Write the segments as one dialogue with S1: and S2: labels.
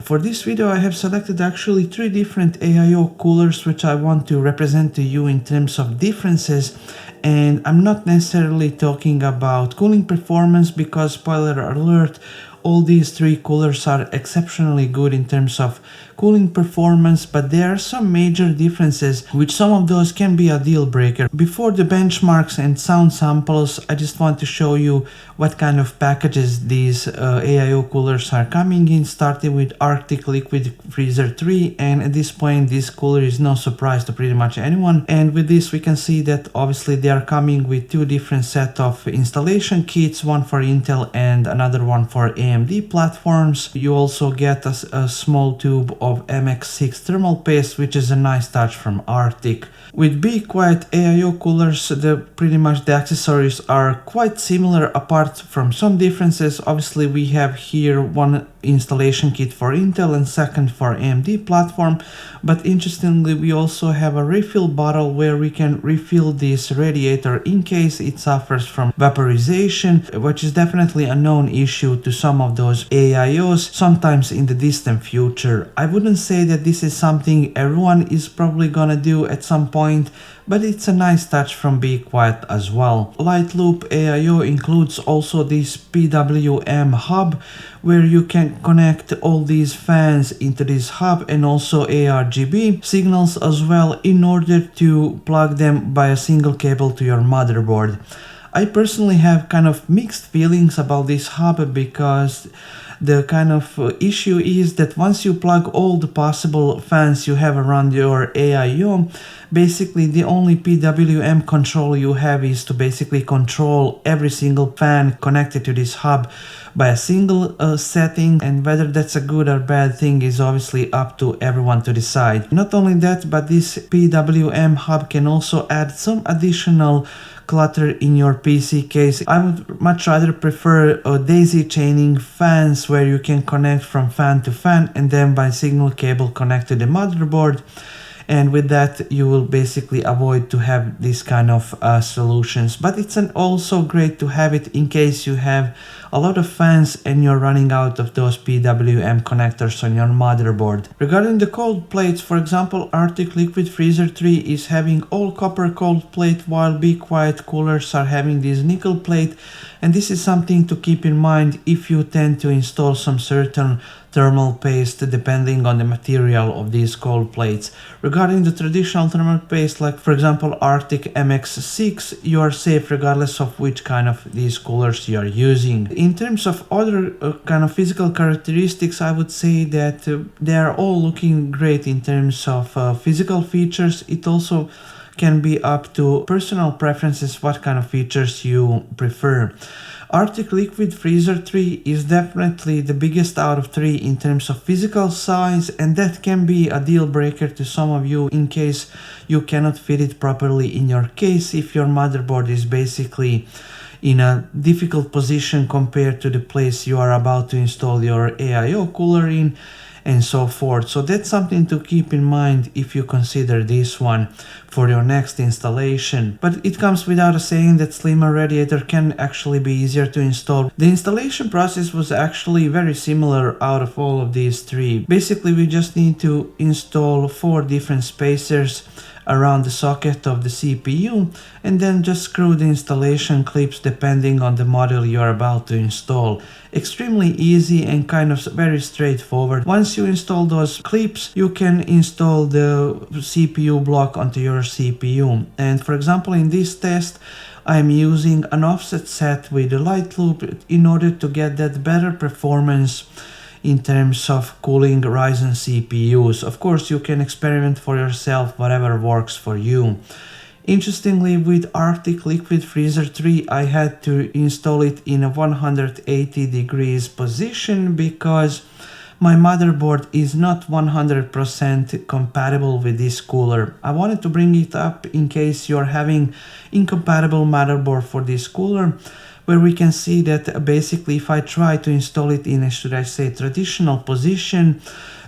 S1: For this video I have selected actually 3 different AIO coolers which I want to represent to you in terms of differences, and I'm not necessarily talking about cooling performance because, spoiler alert, all these 3 coolers are exceptionally good in terms of cooling performance, but there are some major differences which some of those can be a deal breaker. Before the benchmarks and sound samples, I just want to show you what kind of packages these AIO coolers are coming in, starting with Arctic Liquid Freezer 3, and at this point this cooler is no surprise to pretty much anyone. And with this we can see that obviously they are coming with 2 different set of installation kits, one for Intel and another one for AMD platforms. You also get a small tube of MX6 thermal paste, which is a nice touch from Arctic. With Be Quiet AIO coolers, pretty much the accessories are quite similar apart from some differences. Obviously we have here one installation kit for Intel and second for AMD platform, but interestingly we also have a refill bottle where we can refill this radiator in case it suffers from vaporization, which is definitely a known issue to some of those AIOs sometimes in the distant future. I wouldn't say that this is something everyone is probably gonna do at some point, but it's a nice touch from Be Quiet as well. Light Loop AIO includes also this PWM hub where you can connect all these fans into this hub and also ARGB signals as well in order to plug them by a single cable to your motherboard. I personally have kind of mixed feelings about this hub because the kind of issue is that once you plug all the possible fans you have around your AIO, basically the only PWM control you have is to basically control every single fan connected to this hub by a single setting, and whether that's a good or bad thing is obviously up to everyone to decide. Not only that, but this PWM hub can also add some additional clutter in your PC case. I would much rather prefer daisy chaining fans where you can connect from fan to fan and then by signal cable connect to the motherboard, and with that you will basically avoid to have this kind of solutions. But it's also great to have it in case you have a lot of fans and you're running out of those PWM connectors on your motherboard. Regarding the cold plates, for example, Arctic Liquid Freezer 3 is having all copper cold plate while Be Quiet coolers are having this nickel plate, and this is something to keep in mind if you tend to install some certain thermal paste depending on the material of these cold plates. Regarding the traditional thermal paste, like for example Arctic MX6, you are safe regardless of which kind of these coolers you are using. In terms of other kind of physical characteristics, I would say that they are all looking great in terms of physical features. It also can be up to personal preferences what kind of features you prefer. Arctic Liquid Freezer 3 is definitely the biggest out of 3 in terms of physical size, and that can be a deal breaker to some of you in case you cannot fit it properly in your case if your motherboard is basically in a difficult position compared to the place you are about to install your AIO cooler in, and so forth. So that's something to keep in mind if you consider this one for your next installation. But it comes without a saying that slimmer radiator can actually be easier to install. The installation process was actually very similar out of all of these 3. Basically we just need to install 4 different spacers around the socket of the CPU and then just screw the installation clips depending on the model you are about to install. Extremely easy and kind of very straightforward. Once you install those clips, you can install the CPU block onto your CPU. And for example, in this test, I'm using an offset set with a light loop in order to get that better performance in terms of cooling Ryzen CPUs. Of course, you can experiment for yourself, whatever works for you. Interestingly, with Arctic Liquid Freezer 3, I had to install it in a 180 degrees position because my motherboard is not 100% compatible with this cooler. I wanted to bring it up in case you're having incompatible motherboard for this cooler, where we can see that basically if I try to install it in a, should I say, traditional position,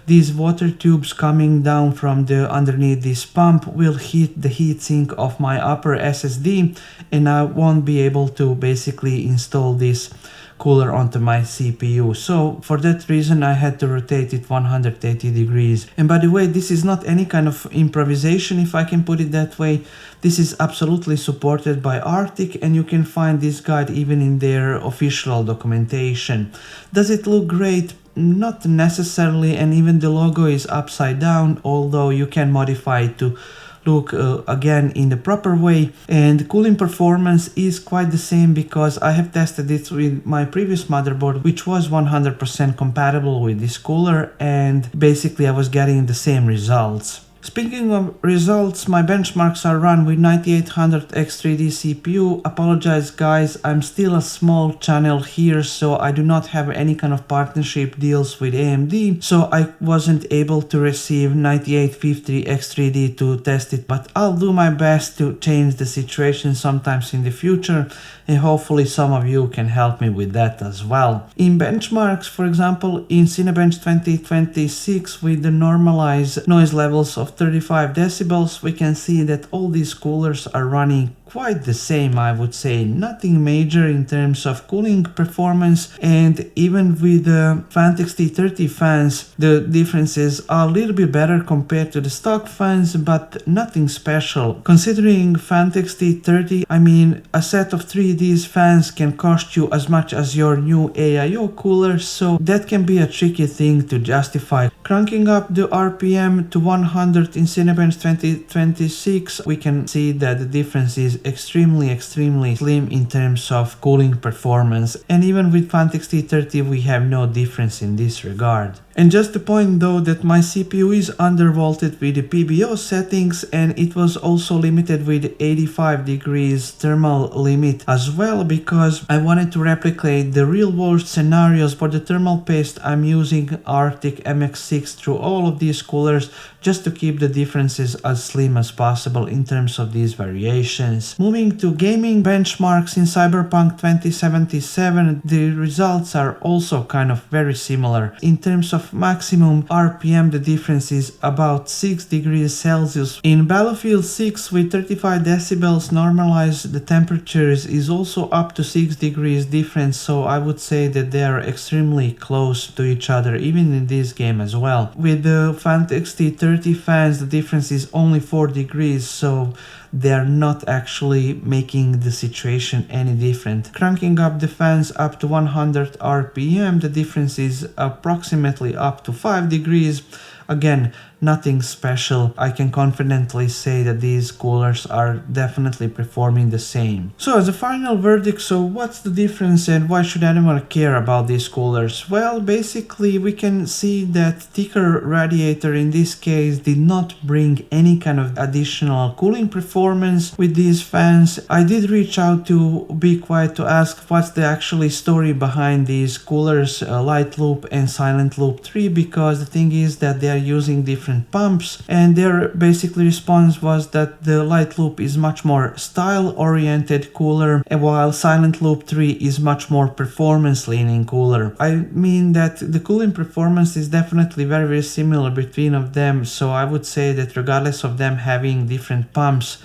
S1: these water tubes coming down from the underneath this pump will hit the heatsink of my upper SSD, and I won't be able to basically install this cooler onto my CPU. So for that reason I had to rotate it 180 degrees. And by the way, this is not any kind of improvisation, if I can put it that way. This is absolutely supported by Arctic, and you can find this guide even in their official documentation. Does it look great? Not necessarily, and even the logo is upside down, although you can modify it to look again in the proper way. And cooling performance is quite the same because I have tested it with my previous motherboard, which was 100% compatible with this cooler, and basically I was getting the same results. Speaking of results, my benchmarks are run with 9800X3D CPU. Apologize guys, I'm still a small channel here, so I do not have any kind of partnership deals with AMD, so I wasn't able to receive 9850X3D to test it, but I'll do my best to change the situation sometimes in the future, and hopefully some of you can help me with that as well. In benchmarks, for example, in Cinebench 2026 with the normalized noise levels of 35 decibels, we can see that all these coolers are running quite the same, I would say. Nothing major in terms of cooling performance, and even with the Ventus T30 fans, the differences are a little bit better compared to the stock fans, but nothing special. Considering Ventus T30, I mean, a set of 3 of these fans can cost you as much as your new AIO cooler, so that can be a tricky thing to justify. Cranking up the RPM to 100 in Cinebench 2026, we can see that the difference is extremely slim in terms of cooling performance, and even with Ventus T30 we have no difference in this regard. And just to point though that my CPU is undervolted with the PBO settings, and it was also limited with 85 degrees thermal limit as well, because I wanted to replicate the real world scenarios. For the thermal paste I'm using Arctic MX6 through all of these coolers, just to keep the differences as slim as possible in terms of these variations. Moving to gaming benchmarks in Cyberpunk 2077, the results are also kind of very similar. In terms of maximum RPM, the difference is about 6 degrees Celsius. In Battlefield 6 with 35 decibels normalized, the temperatures is also up to 6 degrees difference, so I would say that they are extremely close to each other even in this game as well. With the Ventus T30 fans, the difference is only 4 degrees, so they are not actually making the situation any different. Cranking up the fans up to 100 RPM, the difference is approximately up to 5 degrees. Again, nothing special. I can confidently say that these coolers are definitely performing the same. So as a final verdict, so what's the difference and why should anyone care about these coolers? Well, basically we can see that thicker radiator in this case did not bring any kind of additional cooling performance with these fans. I did reach out to Be Quiet to ask what's the actually story behind these coolers, Light Loop and Silent Loop 3, because the thing is that they are using different pumps, and their basically response was that the Light Loop is much more style oriented cooler, while Silent Loop 3 is much more performance leaning cooler. I mean that the cooling performance is definitely very similar between of them, so I would say that regardless of them having different pumps,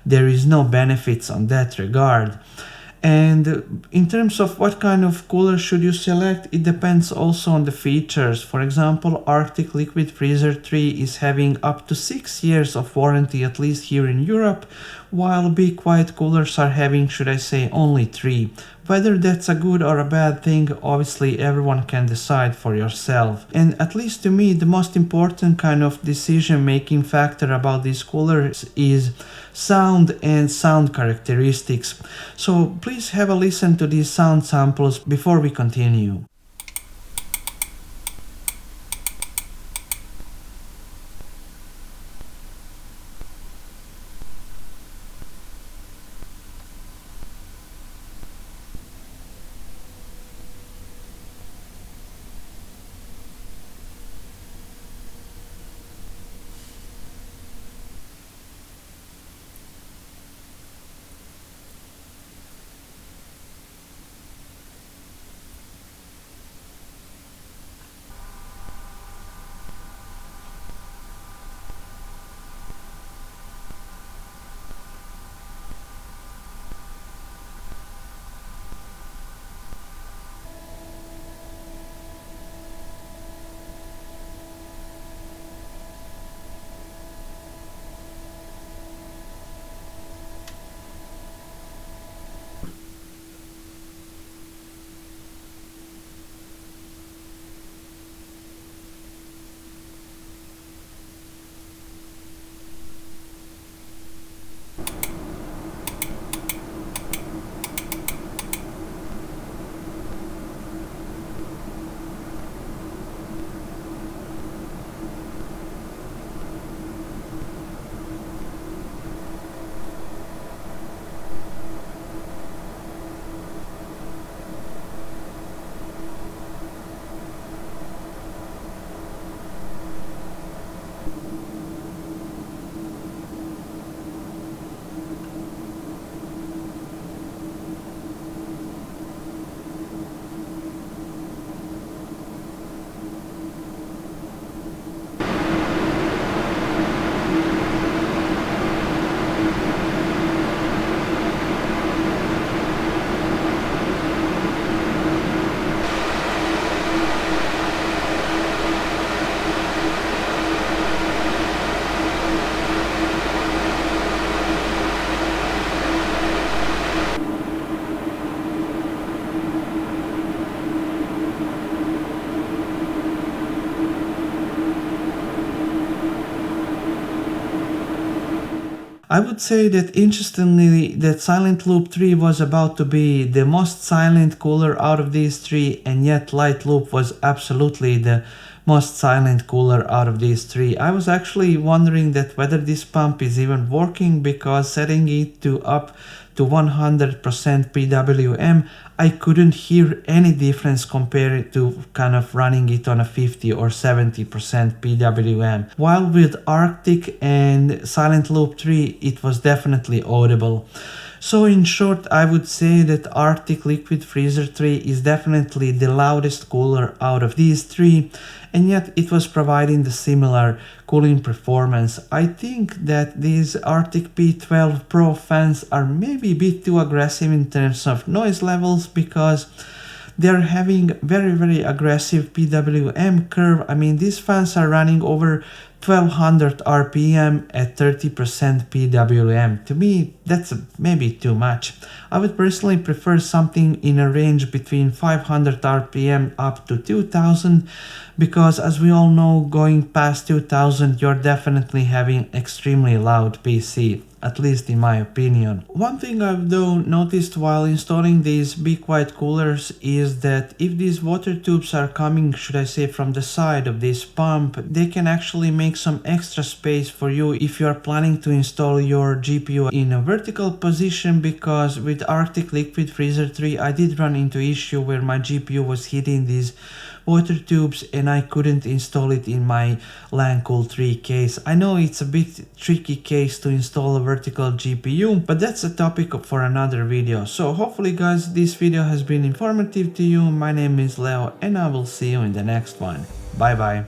S1: there is no benefits on that regard. And in terms of what kind of cooler should you select, it depends also on the features. For example, Arctic Liquid Freezer 3 is having up to 6 years of warranty, at least here in Europe, while Be Quiet coolers are having, should I say, only 3. Whether that's a good or a bad thing, obviously everyone can decide for yourself. And at least to me, the most important kind of decision-making factor about these coolers is sound and sound characteristics. So please have a listen to these sound samples before we continue. I would say that interestingly that Silent Loop 3 was about to be the most silent cooler out of these three, and yet Light Loop was absolutely the most silent cooler out of these three. I was actually wondering that whether this pump is even working, because setting it to up to 100% PWM, I couldn't hear any difference compared to kind of running it on a 50 or 70% PWM. While with Arctic and Silent Loop 3, it was definitely audible. So in short, I would say that Arctic Liquid Freezer 3 is definitely the loudest cooler out of these three, and yet it was providing the similar cooling performance. I think that these Arctic P12 Pro fans are maybe a bit too aggressive in terms of noise levels, because they're having very aggressive PWM curve. I mean, these fans are running over 1200 RPM at 30% PWM. To me, that's maybe too much. I would personally prefer something in a range between 500 RPM up to 2000, because as we all know, going past 2000, you're definitely having extremely loud PC, at least in my opinion. One thing I've though noticed while installing these Be Quiet coolers is that if these water tubes are coming, should I say, from the side of this pump, they can actually make some extra space for you if you are planning to install your GPU in a vertical position, because with Arctic Liquid Freezer 3 I did run into issue where my GPU was hitting these water tubes and I couldn't install it in my LANCOOL 3 case. I know it's a bit tricky case to install a vertical GPU, but that's a topic for another video. So hopefully guys, this video has been informative to you. My name is Leo and I will see you in the next one. Bye bye.